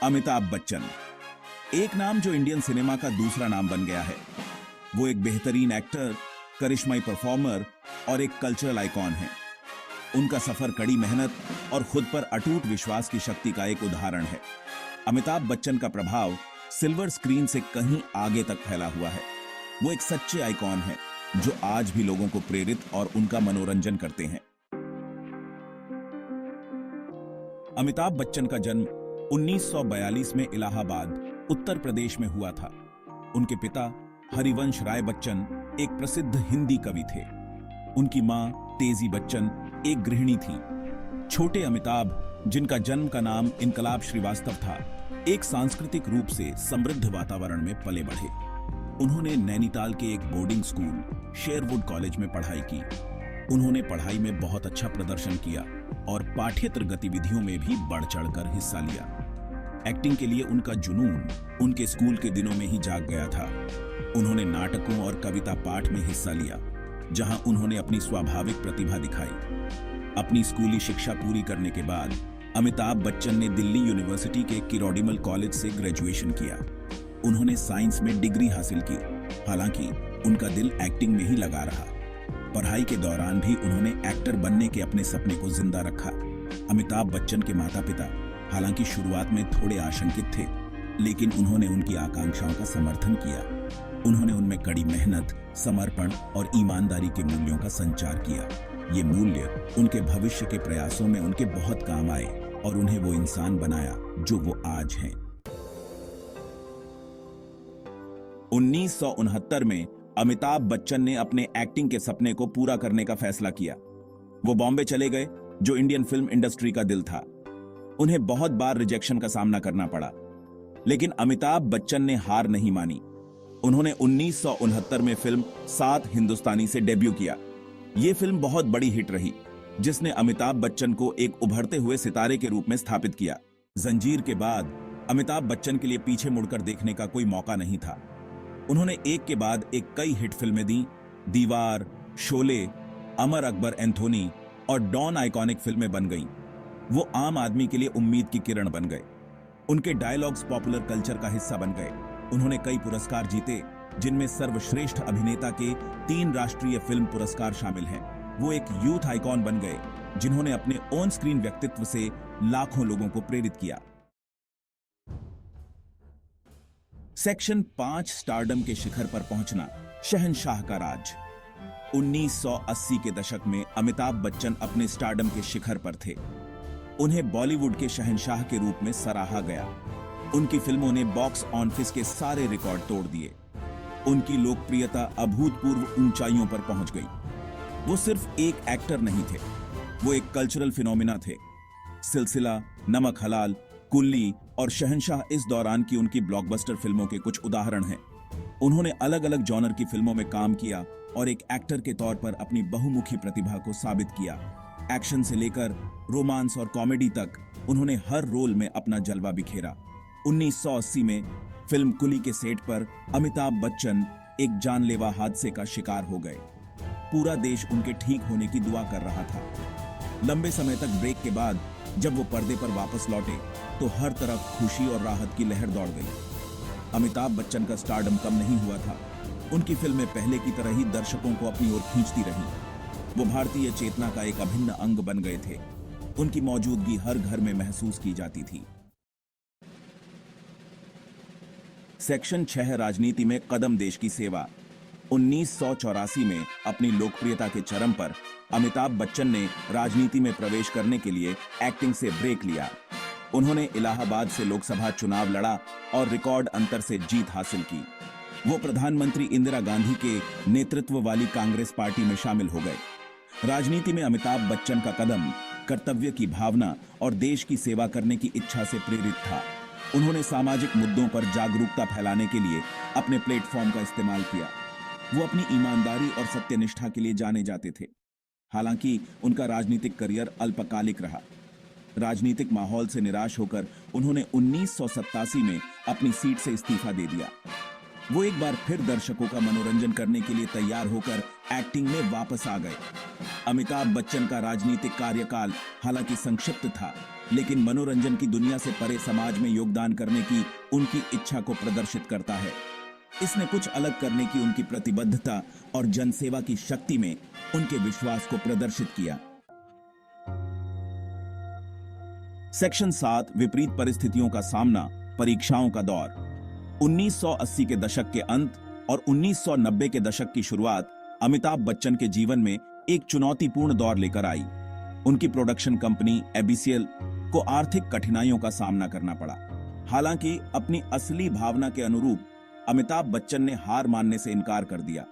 अमिताभ बच्चन, एक नाम जो इंडियन सिनेमा का दूसरा नाम बन गया है। वो एक बेहतरीन एक्टर, करिश्माई परफॉर्मर और एक कल्चरल आइकॉन है। उनका सफर कड़ी मेहनत और खुद पर अटूट विश्वास की शक्ति का एक उदाहरण है। अमिताभ बच्चन का प्रभाव सिल्वर स्क्रीन से कहीं आगे तक फैला हुआ है। वो एक सच्चे आइकॉन है जो आज भी लोगों को प्रेरित और उनका मनोरंजन करते हैं। अमिताभ बच्चन का जन्म 1942 में इलाहाबाद, उत्तर प्रदेश में हुआ था। उनके पिता हरिवंश राय बच्चन एक प्रसिद्ध हिंदी कवि थे। उनकी मां तेजी बच्चन एक गृहिणी थी। छोटे अमिताभ, जिनका जन्म का नाम इनकलाब श्रीवास्तव था, एक सांस्कृतिक रूप से समृद्ध वातावरण में पले बढ़े। उन्होंने नैनीताल के एक बोर्डिंग स्कूल शेरवुड कॉलेज में पढ़ाई की। उन्होंने पढ़ाई में बहुत अच्छा प्रदर्शन किया और पाठ्येतर गतिविधियों में भी बढ़ चढ़कर हिस्सा लिया। एक्टिंग के लिए उनका जुनून उनके स्कूल के दिनों में ही जाग गया था। उन्होंने नाटकों और कविता पाठ में हिस्सा लिया, जहां उन्होंने अपनी स्वाभाविक प्रतिभा दिखाई। अपनी स्कूली शिक्षा पूरी करने के बाद अमिताभ बच्चन ने दिल्ली यूनिवर्सिटी के किरोड़ीमल कॉलेज से ग्रेजुएशन किया। उन्होंने साइंस में डिग्री हासिल की। हालांकि उनका दिल एक्टिंग में ही लगा रहा। पढ़ाई के दौरान भी उन्होंने एक्टर बनने के अपने सपने को जिंदा रखा। अमिताभ बच्चन के माता पिता हालांकि शुरुआत में थोड़े आशंकित थे, लेकिन उन्होंने उनकी आकांक्षाओं का समर्थन किया। उन्होंने उनमें कड़ी मेहनत, समर्पण और ईमानदारी के मूल्यों का संचार किया। ये मूल्य उनके भविष्य के प्रयासों में उनके बहुत काम आए और उन्हें वो इंसान बनाया जो वो आज हैं। 1969 में अमिताभ बच्चन ने अपने एक्टिंग के सपने को पूरा करने का फैसला किया। वो बॉम्बे चले गए, जो इंडियन फिल्म इंडस्ट्री का दिल था। उन्हें बहुत बार रिजेक्शन का सामना करना पड़ा, लेकिन अमिताभ बच्चन ने हार नहीं मानी। उन्होंने 1969 में फिल्म 7 हिंदुस्तानी से डेब्यू किया। यह फिल्म बहुत बड़ी हिट रही, जिसने अमिताभ बच्चन को एक उभरते हुए सितारे के रूप में स्थापित किया। जंजीर के बाद अमिताभ बच्चन के लिए पीछे मुड़कर देखने का कोई मौका नहीं था। उन्होंने एक के बाद एक कई हिट फिल्में दी। दीवार, शोले, अमर अकबर एंथोनी और डॉन आइकॉनिक फिल्में बन गईं। वो आम आदमी के लिए उम्मीद की किरण बन गए। उनके डायलॉग्स पॉपुलर कल्चर का हिस्सा बन गए। उन्होंने कई पुरस्कार जीते, जिनमें सर्वश्रेष्ठ अभिनेता के 3 राष्ट्रीय फिल्म पुरस्कार शामिल हैं। वो एक यूथ आइकॉन बन गए, जिन्होंने अपने ऑन स्क्रीन व्यक्तित्व से लाखों लोगों को प्रेरित किया। सेक्शन 5 स्टारडम के शिखर पर पहुंचना, शहंशाह का राज। 1980 के दशक में अमिताभ बच्चन अपने स्टारडम के शिखर पर थे। उन्हें बॉलीवुड के शहंशाह के रूप में सराहा गया। उनकी फिल्मों ने बॉक्स ऑफिस के सारे रिकॉर्ड तोड़ दिए। उनकी लोकप्रियता अभूतपूर्व ऊंचाइयों पर पहुंच गई। वो सिर्फ एक एक्टर नहीं थे, वो एक कल्चरल फिनोमिना थे। सिलसिला, नमक हलाल, कुल्ली और शहंशाह इस दौरान की उनकी ब्लॉकबस्टर फिल्मों के कुछ उदाहरण हैं। उन्होंने अलग अलग जॉनर की फिल्मों में काम किया और एक एक्टर के तौर पर अपनी बहुमुखी प्रतिभा को साबित किया। एक्शन से लेकर रोमांस और कॉमेडी तक उन्होंने हर रोल में अपना जलवा बिखेरा। 1980 में फिल्म कुली के सेट पर अमिताभ बच्चन एक जानलेवा हादसे का शिकार हो गए। पूरा देश उनके ठीक होने की दुआ कर रहा था। लंबे समय तक ब्रेक के बाद जब वो पर्दे पर वापस लौटे तो हर तरफ खुशी और राहत की लहर दौड़ गई। अमिताभ बच्चन का स्टारडम कम नहीं हुआ था। उनकी फिल्में पहले की तरह ही दर्शकों को अपनी ओर खींचती रहीं। वो भारतीय चेतना का एक अभिन्न अंग बन गए थे। उनकी मौजूदगी हर घर में महसूस की जाती थी। सेक्शन 6 राजनीति में कदम देश की सेवा। 1984 में अपनी लोकप्रियता के चरम पर अमिताभ बच्चन ने राजनीति में प्रवेश करने के लिए एक्टिंग से ब्रेक लिया। उन्होंने इलाहाबाद से लोकसभा चुनाव लड़ा और रिकॉर्ड अंतर से जीत हासिल की। वो प्रधानमंत्री इंदिरा गांधी के नेतृत्व वाली कांग्रेस पार्टी में शामिल हो गए। राजनीति में अमिताभ बच्चन का कदम कर्तव्य की भावना और देश की सेवा करने की इच्छा से प्रेरित था। उन्होंने सामाजिक मुद्दों पर जागरूकता फैलाने के लिए अपने प्लेटफॉर्म का इस्तेमाल किया। वो अपनी ईमानदारी और सत्यनिष्ठा के लिए जाने जाते थे। हालांकि उनका राजनीतिक करियर अल्पकालिक रहा। राजनीतिक माहौल से निराश होकर उन्होंने 1987 में अपनी सीट से इस्तीफा दे दिया। वो एक बार फिर दर्शकों का मनोरंजन करने के लिए तैयार होकर एक्टिंग में वापस आ गए। अमिताभ बच्चन का राजनीतिक कार्यकाल हालांकि संक्षिप्त था, लेकिन मनोरंजन की दुनिया से परे समाज में योगदान करने की उनकी इच्छा को प्रदर्शित करता है। इसने कुछ अलग करने की उनकी प्रतिबद्धता और जनसेवा की शक्ति में उनके विश्वास को प्रदर्शित किया। सेक्शन 7 विपरीत परिस्थितियों का सामना, परीक्षाओं का दौर। 1980 के दशक के अंत और 1990 के दशक की शुरुआत अमिताभ बच्चन के जीवन में एक चुनौतीपूर्ण दौर लेकर आई। उनकी प्रोडक्शन कंपनी एबीसीएल को आर्थिक कठिनाइयों का सामना करना पड़ा। हालांकि अपनी असली भावना के अनुरूप अमिताभ बच्चन ने हार मानने से इनकार कर दिया।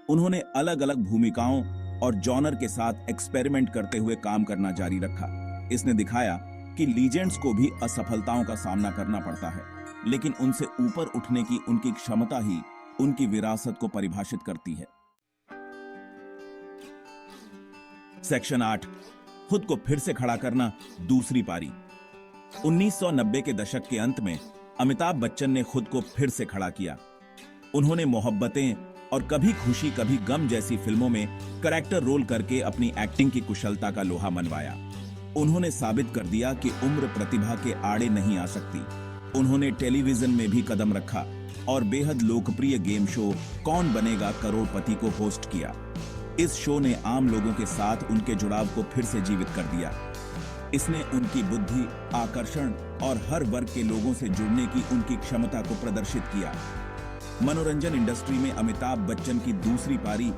उन्होंने अलग अलग भूमिकाओं और जॉनर के साथ एक्सपेरिमेंट करते हुए काम करना जारी रखा। इसने दिखाया कि लीजेंड्स को भी असफलताओं का सामना करना पड़ता है, लेकिन उनसे ऊपर उठने की उनकी क्षमता ही उनकी विरासत को परिभाषित करती है। सेक्शन 8 खुद को फिर से खड़ा करना, दूसरी पारी। 1990 के दशक के अंत में अमिताभ बच्चन ने खुद को फिर से खड़ा किया। उन्होंने मोहब्बतें और कभी खुशी कभी गम जैसी फिल्मों में कैरेक्टर रोल करके अपनी एक्टिंग की कुशलता का लोहा मनवाया। उन्होंने साबित कर दिया कि उम्र प्रतिभा के आड़े नहीं आ सकती। उन्होंने टेलीविजन में भी कदम रखा और बेहद लोकप्रिय गेम शो कौन बनेगा करोड़पति को होस्ट किया। इस शो ने आम लोगों के साथ उनके जुड़ाव को फिर से जीवित कर दिया। इसने उनकी बुद्धि, आकर्षण और हर वर्ग के लोगों से जुड़ने की उनकी क्षमता को प्रदर्शित किया। मनोरंजन इंडस्ट्री में अमिताभ बच्चन की दूसरी पारी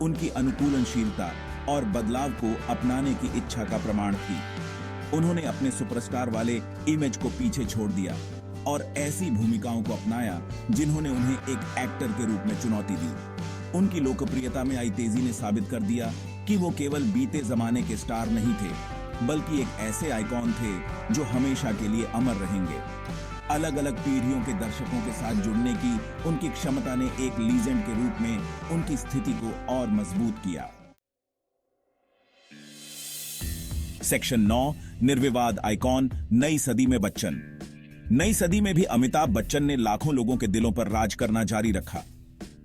उनकी अनुकूलनशीलता और बदलाव को अपनाने की इच्छा का प्रमाण थी। उन्होंने अपने सुपरस्टार वाले इमेज को पीछे छोड़ दिया और ऐसी भूमिकाओं को अपनाया जिन्होंने उन्हें एक एक्टर के रूप में चुनौती दी। उनकी लोकप्रियता में आई तेजी ने साबित कर दिया कि वो केवल बीते जमाने के स्टार नहीं थे, बल्कि एक ऐसे आइकॉन थे जो हमेशा के लिए अमर रहेंगे। अलग अलग पीढ़ियों के दर्शकों के साथ जुड़ने की उनकी क्षमता ने एक लीजेंड के रूप में उनकी स्थिति को और मजबूत किया। सेक्शन 9 निर्विवाद आइकॉन, नई सदी में बच्चन। नई सदी में भी अमिताभ बच्चन ने लाखों लोगों के दिलों पर राज करना जारी रखा।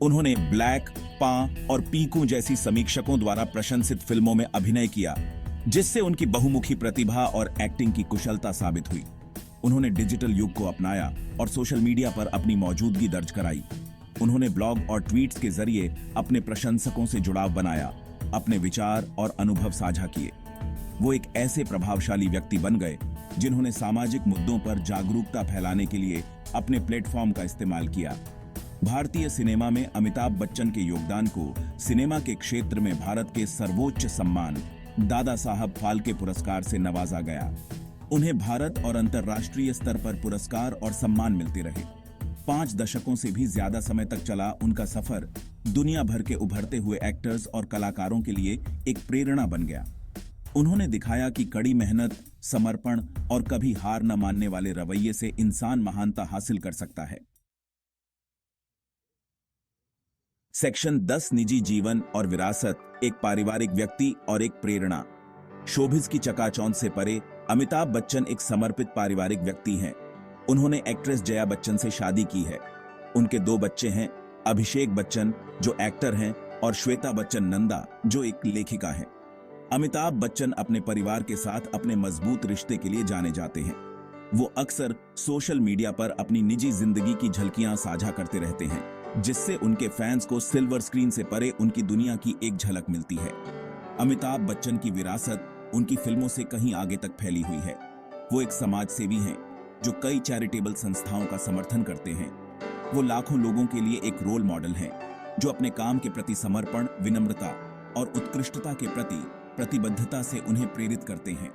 उन्होंने ब्लैक, पा और पीकू जैसी समीक्षकों द्वारा प्रशंसित फिल्मों में अभिनय किया, जिससे उनकी बहुमुखी प्रतिभा और एक्टिंग की कुशलता साबित हुई। उन्होंने डिजिटल युग को अपनाया और सोशल मीडिया पर अपनी मौजूदगी दर्ज कराई। उन्होंने ब्लॉग और ट्वीट्स के जरिए अपने प्रशंसकों से जुड़ाव बनाया, अपने विचार और अनुभव साझा किए। वो एक ऐसे प्रभावशाली व्यक्ति बन गए जिन्होंने सामाजिक मुद्दों पर जागरूकता फैलाने के लिए अपने प्लेटफॉर्म का इस्तेमाल किया। भारतीय सिनेमा में अमिताभ बच्चन के योगदान को सिनेमा के क्षेत्र में भारत के सर्वोच्च सम्मान दादा साहब फाल्के पुरस्कार से नवाजा गया। उन्हें भारत और अंतर्राष्ट्रीय स्तर पर पुरस्कार और सम्मान मिलते रहे। 5 दशकों से भी ज्यादा समय तक चला उनका सफर दुनिया भर के उभरते हुए एक्टर्स और कलाकारों के लिए एक प्रेरणा बन गया। उन्होंने दिखाया कि कड़ी मेहनत, समर्पण और कभी हार न मानने वाले रवैये से इंसान महानता हासिल कर सकता है। सेक्शन 10 निजी जीवन और विरासत, एक पारिवारिक व्यक्ति और एक प्रेरणा। शोबिज की चकाचौंध से परे अमिताभ बच्चन एक समर्पित पारिवारिक व्यक्ति हैं। उन्होंने एक्ट्रेस जया बच्चन से शादी की है। उनके 2 बच्चे हैं, अभिषेक बच्चन जो एक्टर हैं और श्वेता बच्चन नंदा जो एक लेखिका है। अमिताभ बच्चन अपने परिवार के साथ अपने मजबूत रिश्ते के लिए जाने जाते हैं। वो अक्सर सोशल मीडिया पर अपनी निजी जिंदगी की झलकियां साझा करते रहते हैं, जिससे उनके फैंस को सिल्वर स्क्रीन से परे उनकी दुनिया की एक झलक मिलती है। अमिताभ बच्चन की विरासत उनकी फिल्मों से कहीं आगे तक फैली हुई है। वो एक समाज सेवी हैं जो कई चैरिटेबल संस्थाओं का समर्थन करते हैं। वो लाखों लोगों के लिए एक रोल मॉडल हैं जो अपने काम के प्रति समर्पण, विनम्रता और उत्कृष्टता के प्रति प्रतिबद्धता से उन्हें प्रेरित करते हैं।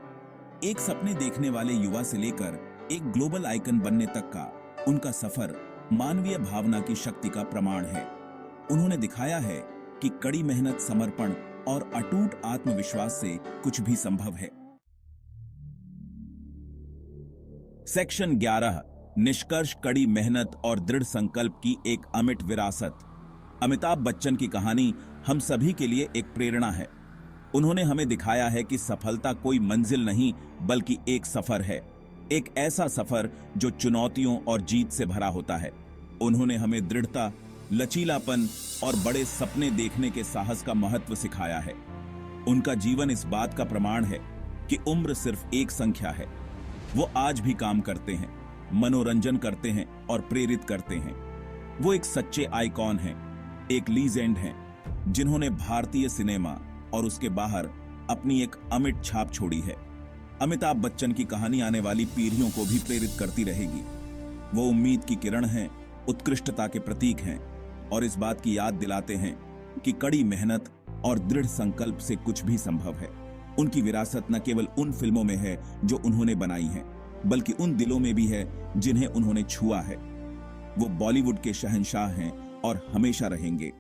एक सपने देखने वाले युवा से लेकर एक ग्लोबल आइकन बनने तक का उनका सफर मानवीय भावना की शक्ति का प्रमाण है। उन्होंने दिखाया है कि कड़ी मेहनत, समर्पण और अटूट आत्मविश्वास से कुछ भी संभव है। सेक्शन 11 निष्कर्ष, कड़ी मेहनत और दृढ़ संकल्प की एक अमिट विरासत। अमिताभ बच्चन की कहानी हम सभी के लिए एक प्रेरणा है। उन्होंने हमें दिखाया है कि सफलता कोई मंजिल नहीं बल्कि एक सफर है, एक ऐसा सफर जो चुनौतियों और जीत से भरा होता है। उन्होंने हमें दृढ़ता, लचीलापन और बड़े सपने देखने के साहस का महत्व सिखाया है। उनका जीवन इस बात का प्रमाण है कि उम्र सिर्फ एक संख्या है। वो आज भी काम करते हैं, मनोरंजन करते हैं और प्रेरित करते हैं। वो एक सच्चे आइकॉन हैं, एक लीजेंड हैं, जिन्होंने भारतीय सिनेमा और उसके बाहर अपनी एक अमिट छाप छोड़ी है। अमिताभ बच्चन की कहानी आने वाली पीढ़ियों को भी प्रेरित करती रहेगी। वो उम्मीद की किरण हैं, उत्कृष्टता के प्रतीक हैं और इस बात की याद दिलाते हैं कि कड़ी मेहनत और दृढ़ संकल्प से कुछ भी संभव है। उनकी विरासत न केवल उन फिल्मों में है जो उन्होंने बनाई हैं, बल्कि उन दिलों में भी है जिन्हें उन्होंने छुआ है। वो बॉलीवुड के शहंशाह हैं और हमेशा रहेंगे।